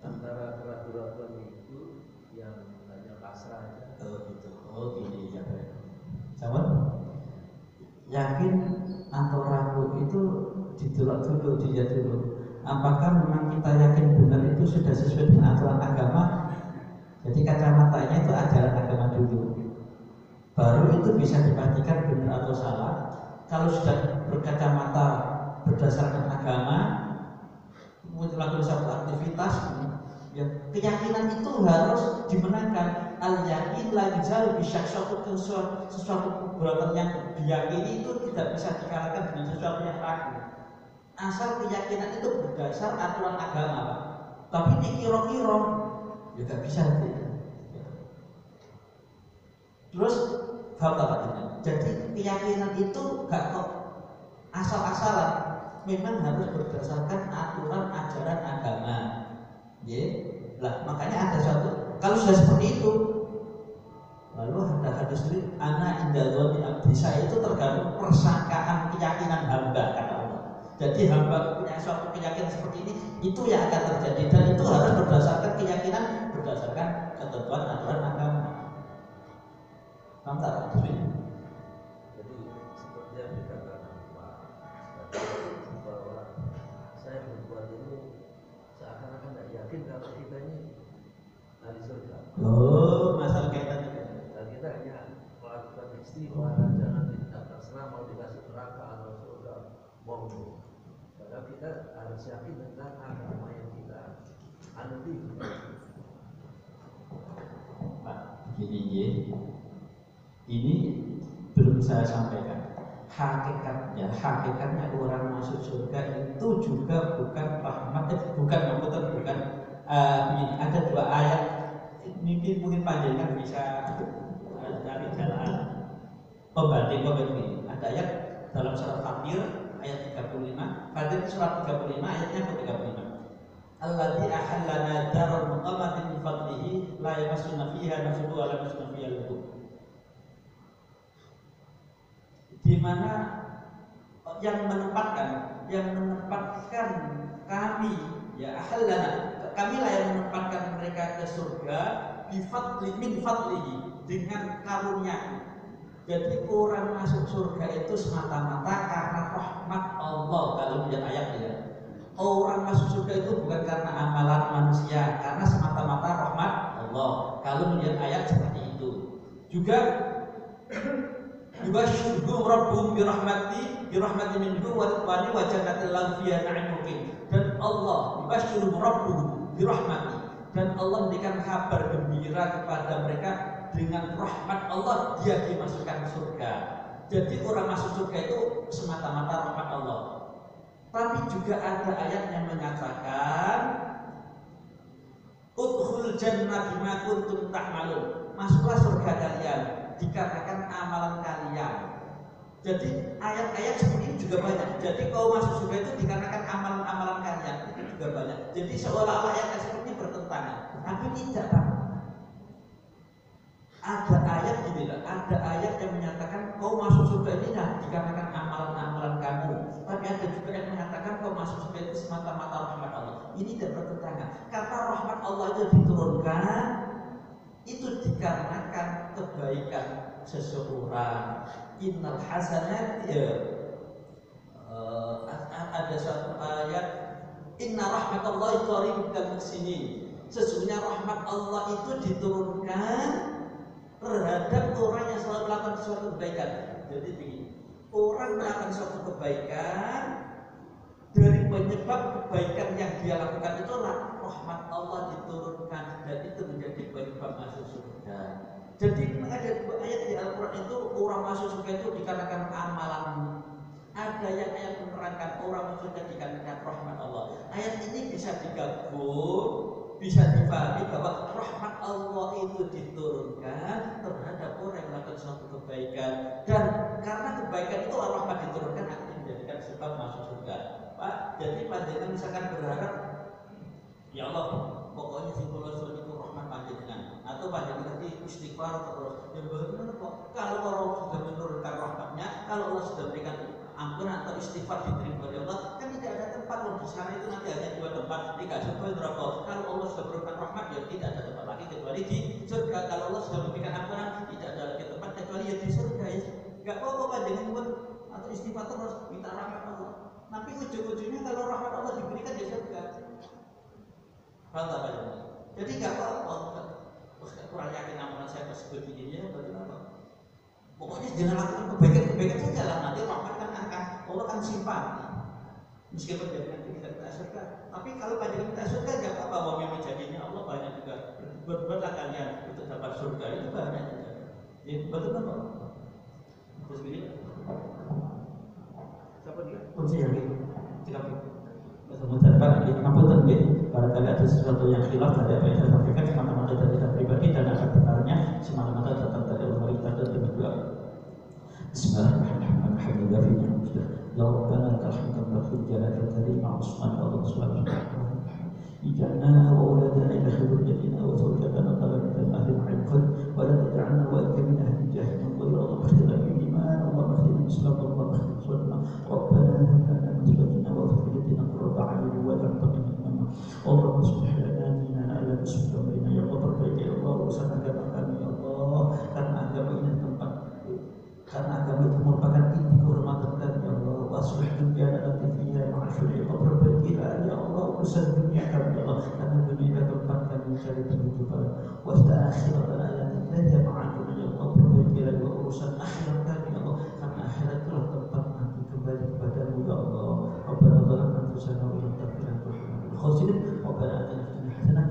antara keraguan-keraguan itu yang hanya pasrah aja. Gitu. Oh gini ya. Sama? Yakin atau ragu itu ditolak dulu, dilihat dulu. Apakah memang kita yakin benar itu sudah sesuai dengan aturan agama? Jadi kacamatanya itu ajaran agama dulu. Baru itu bisa dipastikan benar atau salah. Kalau sudah berkacamata berdasarkan agama, melakukan satu aktivitas, ya keyakinan itu harus dimenangkan. Al yakin la yuzal bisyak, sesuatu perbuatan yang diyakini itu tidak bisa dikalahkan dengan sesuatu yang ragu. Asal keyakinan itu berdasar aturan agama, Pak. Tapi dikira-kira ya gak bisa ya. Terus jadi keyakinan itu gak kok asal-asalan, memang harus berdasarkan aturan ajaran agama. Lah makanya ada suatu, kalau sudah seperti itu, lalu ada hadis ini ana indadzoni abdi, saya itu tergantung persangkaan keyakinan hamba kata Allah. Jadi hamba punya suatu keyakinan seperti ini, itu yang akan terjadi, dan itu harus berdasarkan keyakinan, berdasarkan ketentuan aturan agama. Paham tak? Jadi seperti yang dikatakan Pak, bahwa saya berbuat ini seakan-akan tidak yakin kalau kita ini ahli surga. Oh, masalah kaitan itu. Dan kita hanya melakukan istighfar aja, nanti tidak terserah mau dikasih neraka atau surga, monggo. Padahal kita harus yakin tentang agama yang kita anuti. Pak, begini Ini belum saya sampaikan. Hakikatnya orang masuk surga itu juga bukan rahmat, bukan begini. Ada dua ayat, mungkin panjenengan bisa cari jalan pembanding ini. Ada ayat dalam surat Fatir ayat 35. Fatir surat 35 ayatnya ke-35. Alladzi ahallana daral muqamatin min fadlihi la yamassuna fiha nasabun wa la yamassuna fiha lughub. Di mana yang menempatkan kami, ya ahallana, kami lah yang menempatkan mereka ke surga min fadlihi, dengan karunia. Jadi orang masuk surga itu semata-mata karena rahmat Allah. Kalau lihat ayat ya, orang masuk surga itu bukan karena amalan manusia, karena semata-mata rahmat Allah. Kalau melihat ayat seperti itu juga yubashshiruhum rabbuhum birahmatin minhu wa ridwani wa jannatin lahum fiha na'imun muqim. Dan Allah yubashshiruhum rabbuhum birahmati, dan Allah memberikan kabar gembira kepada mereka dengan rahmat Allah, dia dimasukkan surga. Jadi orang masuk surga itu semata-mata rahmat Allah. Tapi juga ada ayat yang menyatakan udkhul jannah bima kuntum ta'malun, masuklah surga kalian dikarenakan amalan kalian. Jadi ayat-ayat seperti ini juga banyak. Jadi kau masuk surga itu dikarenakan amalan-amalan kalian, itu juga banyak. Jadi seolah-olah ayat seperti ini bertentangan, tapi tidak, Pak. Ada ayat gini lah, ada ayat yang menyatakan kau masuk surga ini dikarenakan amalan-amalan kamu. Tapi ada juga yang mengatakan kau masuk surga itu semata-mata rahmat Allah. Ini tidak bertentangan. Kata rahmat Allah itu diturunkan itu dikarenakan kebaikan seseorang. Innal hasanat, ada satu ayat, inna rahmatallahi qaribun minal muhsinin. Sesungguhnya rahmat Allah itu diturunkan terhadap orang yang selalu melakukan suatu kebaikan. Jadi begini, orang melakukan suatu kebaikan, dari penyebab kebaikan yang dia lakukan itu rahmat Allah diturunkan, dan itu menjadi penyebab masuk surga. Jadi ada dua ayat di Al-Quran itu orang masuk surga itu dikarenakan amalan. Ada yang ayat menerangkan orang masuk surga dikarenakan rahmat Allah. Ayat ini bisa digabung, bisa dipahami bahwa rahmat Allah itu diturunkan terhadap orang yang melakukan suatu kebaikan, dan karena kebaikan itu rahmat diturunkan akan menjadikan sebab masuk surga. Pak, jadi panjenengan misalkan berharap, ya Allah, pokoknya si Rasul itu rahmat panjenengan, atau panjenengan nanti istighfar terus. Ya bagaimana kok? Kalau Allah sudah menurunkan rahmatnya, kalau Allah sudah berikan ampunan atau istighfar diterima oleh Allah, kan tidak ada tempat. Di sana itu nanti hanya dua tempat, di surga dan neraka. Kalau Allah sudah memberikan rahmat, ya tidak ada tempat lagi kecuali di surga. Kalau Allah sudah memberikan ampunan, tidak ada lagi tempat kecuali ya di surga. Ya nggak apa-apa panjenengan pun atau istighfar terus minta rahmat Allah. Tapi ujung-ujungnya kalau rahmat Allah diberikan di surga. Paham tak panjenengan? Jadi nggak apa-apa. Kurang yakin amalan saya pas begini ya, bagaimana? Pokoknya jangan lakukan kebaikan saja lah, nanti rahmat kan akan Allah kan simpati. Meskipun jangan tidak surga, tapi kalau panjenengan minta surga nggak apa-apa. Wong yang menjadinya Allah banyak juga. Berbuatlah kalian untuk dapat surga, itu banyak juga. Ya betul kan Pak? Terus begini. Siapa dia? Kunci yang ini. Tidak. Kemudian Pak, ngapunten nggih, barangkali ada sesuatu yang khilaf dari apa yang saya sampaikan, semata-mata dari saya pribadi dan ada benarnya, semata-mata datang dari Allah kita dan juga. Bismillahirrahmanirrahim. Ya Rabbana lakal hamdu wa lakal jalalatul karim ma'usman wa subhanahu wa ta'ala. Ij'alna wa auladana ila khidjatina wa zawjatana talabatan ahli al-'ilm wa la taj'alna wa anta min ahli jahannam wa ya Allah ikhtina bil iman wa ikhtina bil islam wa ikhtina sunnah. Rabbana hab lana min azwajina wa dhurriyyatina qurrata a'yun wa ja'alna lana Allahumma aslih lana dinana ala bismika amrina. Ya Allah, perbaiki ya Allah urusan agama kami ya Allah, karena agama ini tempat, karena agama itu merupakan inti kehormatan kami ya Allah. Waslih dunyana allati fiha ma'ashur ya Allah, perbaikilah ya Allah urusan dunia kami ya Allah, karena dunia tempat kami mencari penghidupan. Wasta akhiratana allati fiha ma'ashur ya Allah, perbaikilah ya urusan akhirat kami ya Allah, karena akhirat itulah tempat nanti kembali kepadamu ya Allah. Rabbana zalamna anfusana wa illam taghfir lana wa tarhamna lanakunanna minal khasirin. Rabbana atina fid dunya hasanah